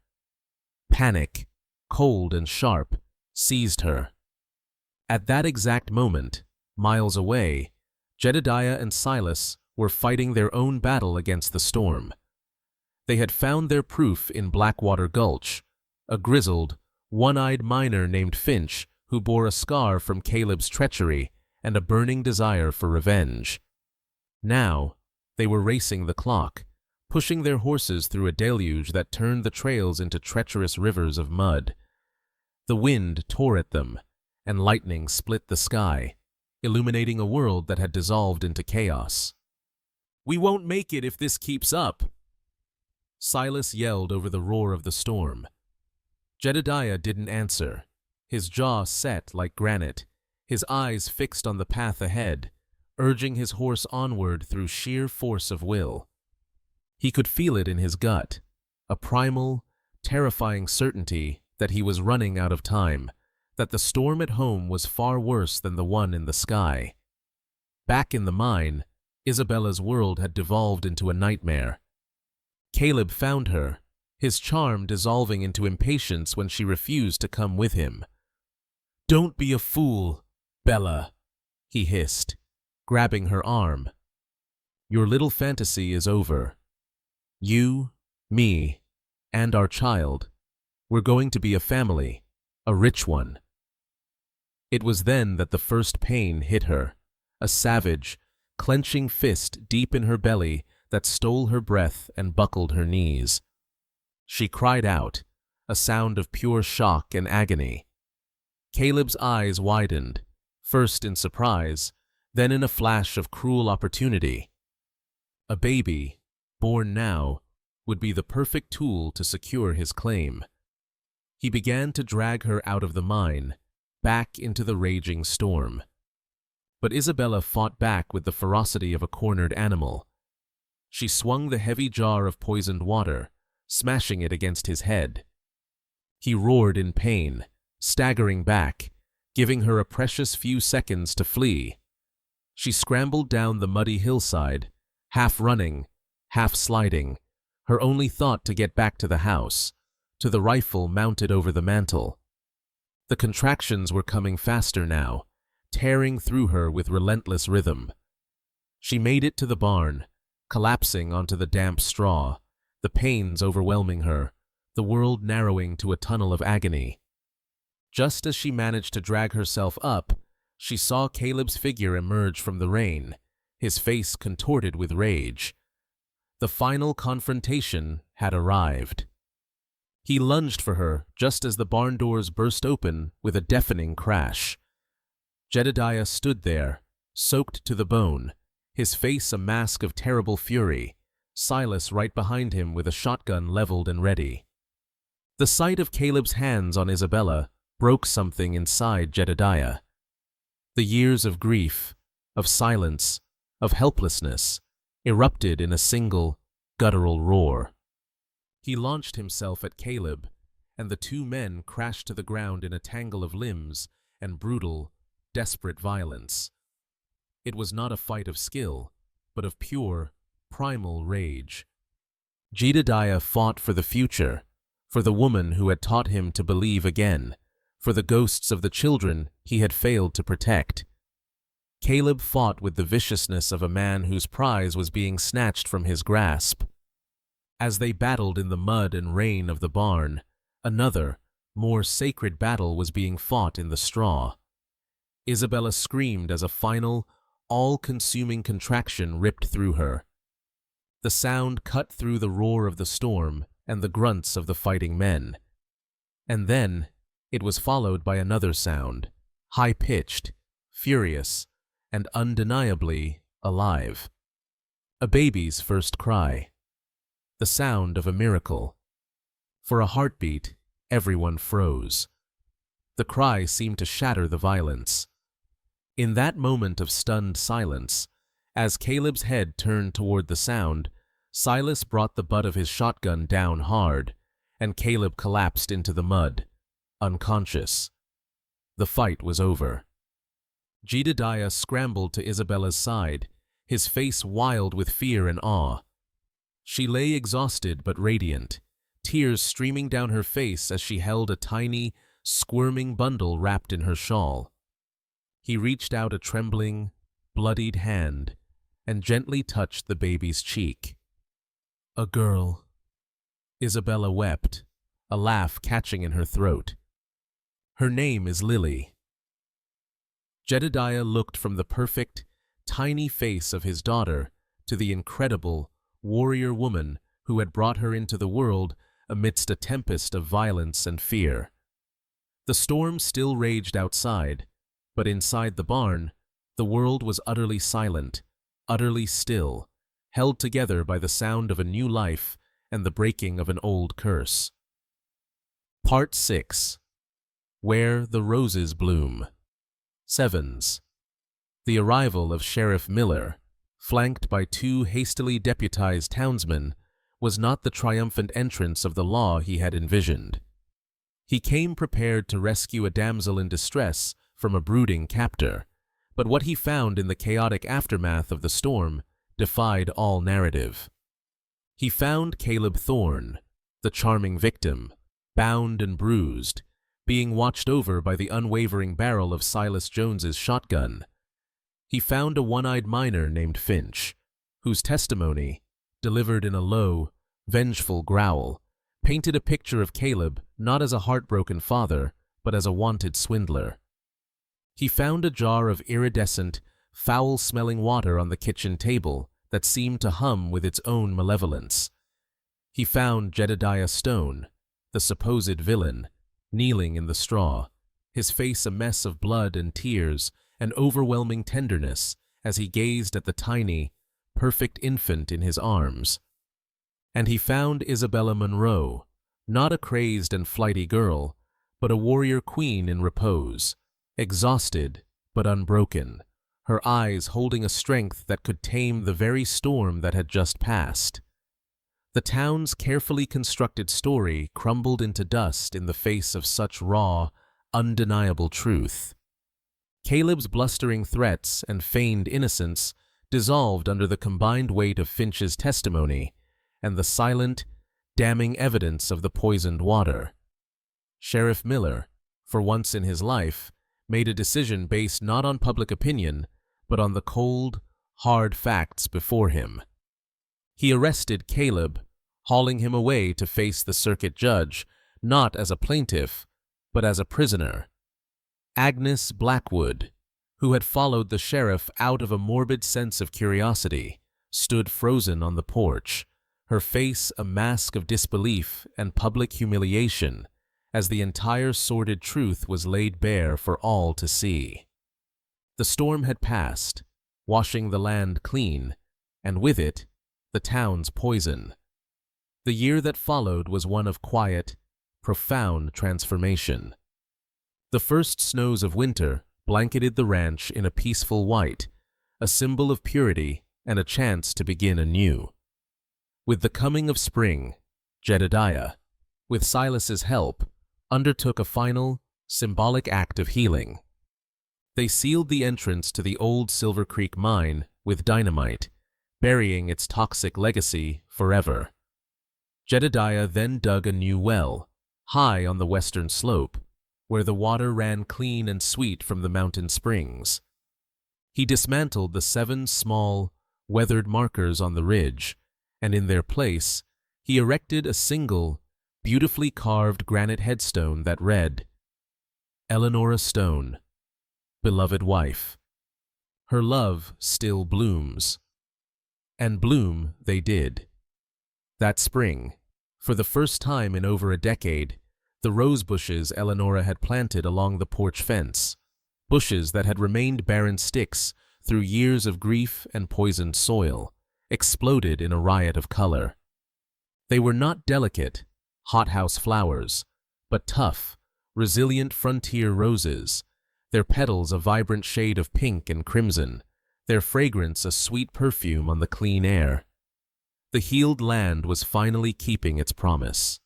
Panic, cold and sharp, seized her. At that exact moment, miles away, Jedediah and Silas were fighting their own battle against the storm. They had found their proof in Blackwater Gulch, a grizzled, one-eyed miner named Finch who bore a scar from Caleb's treachery and a burning desire for revenge. Now, they were racing the clock, pushing their horses through a deluge that turned the trails into treacherous rivers of mud. The wind tore at them, and lightning split the sky, illuminating a world that had dissolved into chaos. "We won't make it if this keeps up," Silas yelled over the roar of the storm. Jedediah didn't answer, his jaw set like granite, his eyes fixed on the path ahead, urging his horse onward through sheer force of will. He could feel it in his gut, a primal, terrifying certainty that he was running out of time, that the storm at home was far worse than the one in the sky. Back in the mine, Isabella's world had devolved into a nightmare. Caleb found her, his charm dissolving into impatience when she refused to come with him. "Don't be a fool, Bella," he hissed, grabbing her arm. "Your little fantasy is over. You, me, and our child, we're going to be a family, a rich one." It was then that the first pain hit her, a savage, clenching fist deep in her belly that stole her breath and buckled her knees. She cried out, a sound of pure shock and agony. Caleb's eyes widened, first in surprise, then in a flash of cruel opportunity. A baby, born now, would be the perfect tool to secure his claim. He began to drag her out of the mine, back into the raging storm. But Isabella fought back with the ferocity of a cornered animal. She swung the heavy jar of poisoned water, smashing it against his head. He roared in pain, staggering back, giving her a precious few seconds to flee. She scrambled down the muddy hillside, half running, half sliding, her only thought to get back to the house, to the rifle mounted over the mantel. The contractions were coming faster now, tearing through her with relentless rhythm. She made it to the barn, collapsing onto the damp straw, the pains overwhelming her, the world narrowing to a tunnel of agony. Just as she managed to drag herself up, she saw Caleb's figure emerge from the rain, his face contorted with rage. The final confrontation had arrived. He lunged for her just as the barn doors burst open with a deafening crash. Jedediah stood there, soaked to the bone, his face a mask of terrible fury, Silas right behind him with a shotgun leveled and ready. The sight of Caleb's hands on Isabella broke something inside Jedediah. The years of grief, of silence, of helplessness erupted in a single, guttural roar. He launched himself at Caleb, and the two men crashed to the ground in a tangle of limbs and brutal, desperate violence. It was not a fight of skill, but of pure, primal rage. Jedediah fought for the future, for the woman who had taught him to believe again, for the ghosts of the children he had failed to protect. Caleb fought with the viciousness of a man whose prize was being snatched from his grasp. As they battled in the mud and rain of the barn, another, more sacred battle was being fought in the straw. Isabella screamed as a final, all-consuming contraction ripped through her. The sound cut through the roar of the storm and the grunts of the fighting men. And then it was followed by another sound, high-pitched, furious, and undeniably alive. A baby's first cry. The sound of a miracle. For a heartbeat, everyone froze. The cry seemed to shatter the violence. In that moment of stunned silence, as Caleb's head turned toward the sound, Silas brought the butt of his shotgun down hard, and Caleb collapsed into the mud, unconscious. The fight was over. Jedediah scrambled to Isabella's side, his face wild with fear and awe. She lay exhausted but radiant, tears streaming down her face as she held a tiny, squirming bundle wrapped in her shawl. He reached out a trembling, bloodied hand and gently touched the baby's cheek. "A girl." Isabella wept, a laugh catching in her throat. "Her name is Lily." Jedediah looked from the perfect, tiny face of his daughter to the incredible, warrior woman who had brought her into the world amidst a tempest of violence and fear. The storm still raged outside, but inside the barn, the world was utterly silent, utterly still, held together by the sound of a new life and the breaking of an old curse. Part 6. Where the Roses Bloom. Sevens. The arrival of Sheriff Miller, flanked by 2 hastily deputized townsmen, was not the triumphant entrance of the law he had envisioned. He came prepared to rescue a damsel in distress from a brooding captor, but what he found in the chaotic aftermath of the storm defied all narrative. He found Caleb Thorne, the charming victim, bound and bruised, being watched over by the unwavering barrel of Silas Jones's shotgun. He found a one-eyed miner named Finch, whose testimony, delivered in a low, vengeful growl, painted a picture of Caleb not as a heartbroken father, but as a wanted swindler. He found a jar of iridescent, foul-smelling water on the kitchen table that seemed to hum with its own malevolence. He found Jedediah Stone, the supposed villain, kneeling in the straw, his face a mess of blood and tears and overwhelming tenderness as he gazed at the tiny, perfect infant in his arms. And he found Isabella Monroe, not a crazed and flighty girl, but a warrior queen in repose, exhausted but unbroken, her eyes holding a strength that could tame the very storm that had just passed. The town's carefully constructed story crumbled into dust in the face of such raw, undeniable truth. Caleb's blustering threats and feigned innocence dissolved under the combined weight of Finch's testimony and the silent, damning evidence of the poisoned water. Sheriff Miller, for once in his life, made a decision based not on public opinion, but on the cold, hard facts before him. He arrested Caleb, hauling him away to face the circuit judge, not as a plaintiff, but as a prisoner. Agnes Blackwood, who had followed the sheriff out of a morbid sense of curiosity, stood frozen on the porch, her face a mask of disbelief and public humiliation, as the entire sordid truth was laid bare for all to see. The storm had passed, washing the land clean, and with it, the town's poison. The year that followed was one of quiet, profound transformation. The first snows of winter blanketed the ranch in a peaceful white, a symbol of purity and a chance to begin anew. With the coming of spring, Jedediah, with Silas's help, undertook a final, symbolic act of healing. They sealed the entrance to the old Silver Creek mine with dynamite, burying its toxic legacy forever. Jedediah then dug a new well, high on the western slope, where the water ran clean and sweet from the mountain springs. He dismantled the 7 small, weathered markers on the ridge, and in their place, he erected a single, beautifully carved granite headstone that read, "Elara Stone, beloved wife. Her love still blooms." And bloom they did. That spring, for the first time in over a decade, the rose bushes Eleanora had planted along the porch fence, bushes that had remained barren sticks through years of grief and poisoned soil, exploded in a riot of color. They were not delicate, hothouse flowers, but tough, resilient frontier roses, their petals a vibrant shade of pink and crimson, their fragrance a sweet perfume on the clean air. The healed land was finally keeping its promise.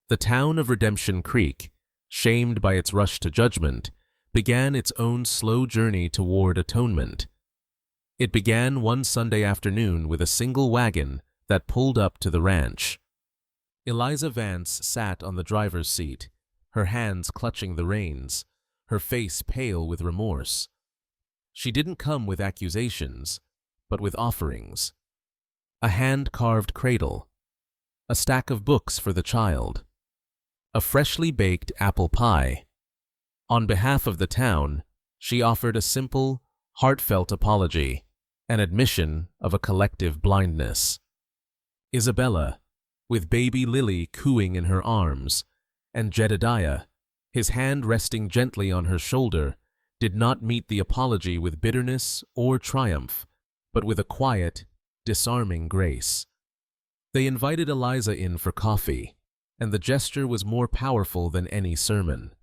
The town of Redemption Creek, shamed by its rush to judgment, began its own slow journey toward atonement. It began one Sunday afternoon with a single wagon that pulled up to the ranch. Elara Vance sat on the driver's seat, her hands clutching the reins, her face pale with remorse. She didn't come with accusations, but with offerings. A hand-carved cradle, a stack of books for the child, a freshly baked apple pie. On behalf of the town, she offered a simple, heartfelt apology, an admission of a collective blindness. Isabella, with baby Lily cooing in her arms, and Jedediah, his hand resting gently on her shoulder, did not meet the apology with bitterness or triumph, but with a quiet, disarming grace. They invited Eliza in for coffee, and the gesture was more powerful than any sermon.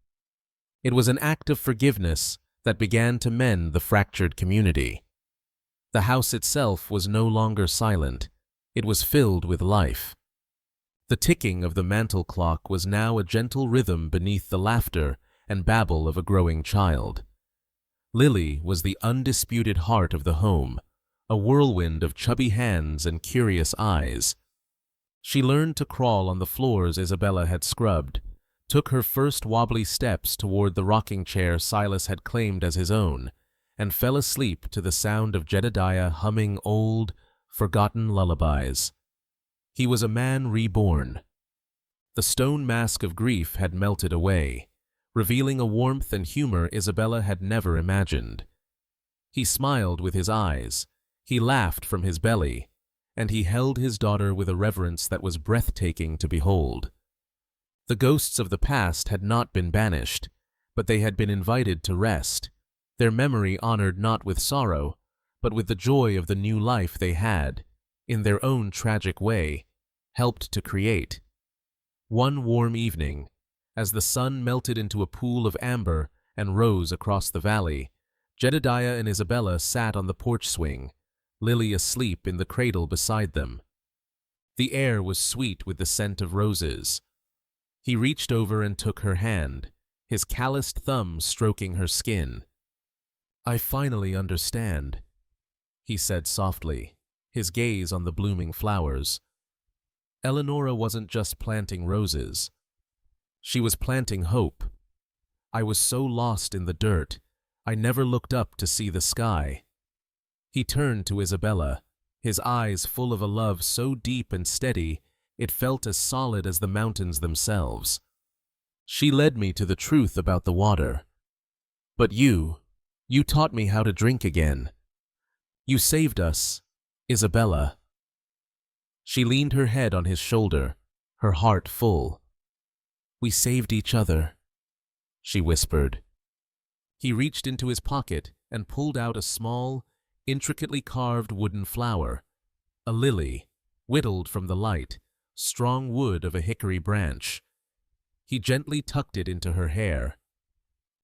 It was an act of forgiveness that began to mend the fractured community. The house itself was no longer silent. It was filled with life. The ticking of the mantel clock was now a gentle rhythm beneath the laughter and babble of a growing child. Lily was the undisputed heart of the home, a whirlwind of chubby hands and curious eyes. She learned to crawl on the floors Isabella had scrubbed, took her first wobbly steps toward the rocking chair Silas had claimed as his own, and fell asleep to the sound of Jedediah humming old, forgotten lullabies. He was a man reborn. The stone mask of grief had melted away, revealing a warmth and humor Isabella had never imagined. He smiled with his eyes, he laughed from his belly, and he held his daughter with a reverence that was breathtaking to behold. The ghosts of the past had not been banished, but they had been invited to rest, their memory honored not with sorrow, but with the joy of the new life they had, in their own tragic way, helped to create. One warm evening, as the sun melted into a pool of amber and rose across the valley, Jedediah and Isabella sat on the porch swing, Lily asleep in the cradle beside them. The air was sweet with the scent of roses. He reached over and took her hand, his calloused thumb stroking her skin. "I finally understand," he said softly, his gaze on the blooming flowers. Eleanora wasn't just planting roses. She was planting hope. I was so lost in the dirt, I never looked up to see the sky. He turned to Isabella, his eyes full of a love so deep and steady it felt as solid as the mountains themselves. "She led me to the truth about the water. But you taught me how to drink again. You saved us, Isabella." She leaned her head on his shoulder, her heart full. "We saved each other," she whispered. He reached into his pocket and pulled out a small, intricately carved wooden flower, a lily, whittled from the light, strong wood of a hickory branch. He gently tucked it into her hair.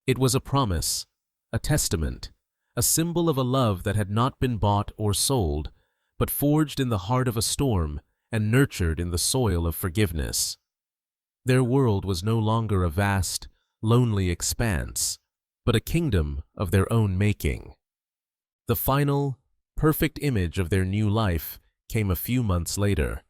It was a promise, a testament, a symbol of a love that had not been bought or sold, but forged in the heart of a storm and nurtured in the soil of forgiveness. Their world was no longer a vast, lonely expanse, but a kingdom of their own making. The final, perfect image of their new life came a few months later.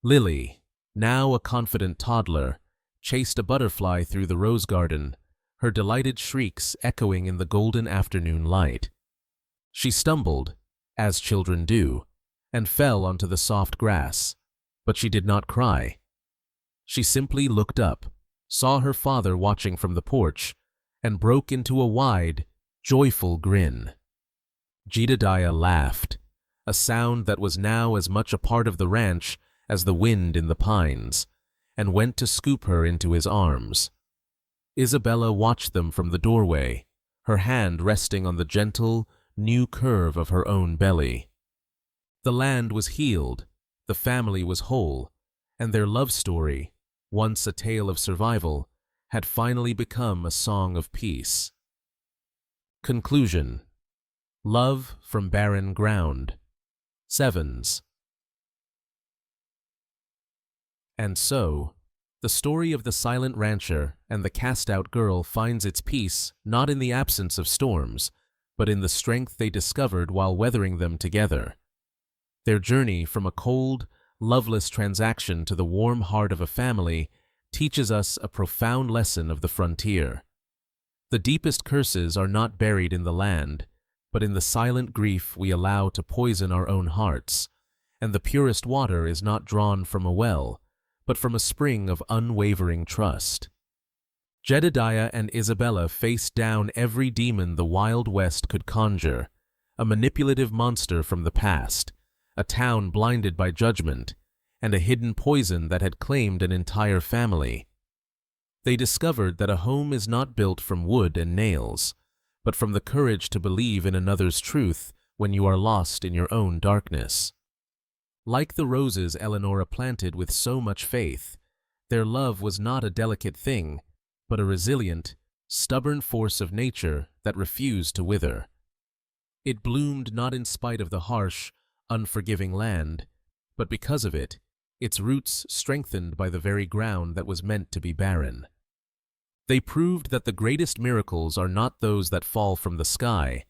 Lily, now a confident toddler, chased a butterfly through the rose garden, her delighted shrieks echoing in the golden afternoon light. She stumbled, as children do, and fell onto the soft grass, but she did not cry. She simply looked up, saw her father watching from the porch, and broke into a wide, joyful grin. Jedediah laughed, a sound that was now as much a part of the ranch as the wind in the pines, and went to scoop her into his arms. Isabella watched them from the doorway, her hand resting on the gentle, new curve of her own belly. The land was healed, the family was whole, and their love story, once a tale of survival, had finally become a song of peace. Conclusion. Love from barren ground. Sevens. And so, the story of the silent rancher and the cast-out girl finds its peace not in the absence of storms, but in the strength they discovered while weathering them together. Their journey from a cold, loveless transaction to the warm heart of a family teaches us a profound lesson of the frontier. The deepest curses are not buried in the land, but in the silent grief we allow to poison our own hearts, and the purest water is not drawn from a well, but from a spring of unwavering trust. Jedediah and Isabella faced down every demon the Wild West could conjure, a manipulative monster from the past, a town blinded by judgment, and a hidden poison that had claimed an entire family. They discovered that a home is not built from wood and nails, but from the courage to believe in another's truth when you are lost in your own darkness. Like the roses Eleanor planted with so much faith, their love was not a delicate thing, but a resilient, stubborn force of nature that refused to wither. It bloomed not in spite of the harsh, unforgiving land, but because of it, its roots strengthened by the very ground that was meant to be barren. They proved that the greatest miracles are not those that fall from the sky,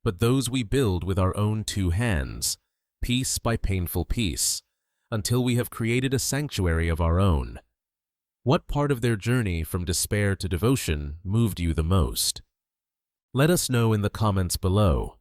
but those we build with our own two hands, piece by painful piece, until we have created a sanctuary of our own. What part of their journey from despair to devotion moved you the most? Let us know in the comments below.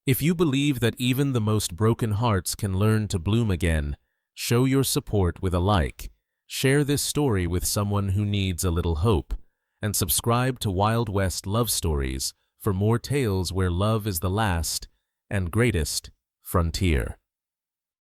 If you believe that even the most broken hearts can learn to bloom again, show your support with a like, share this story with someone who needs a little hope, and subscribe to Wild West Love Stories for more tales where love is the last and greatest frontier.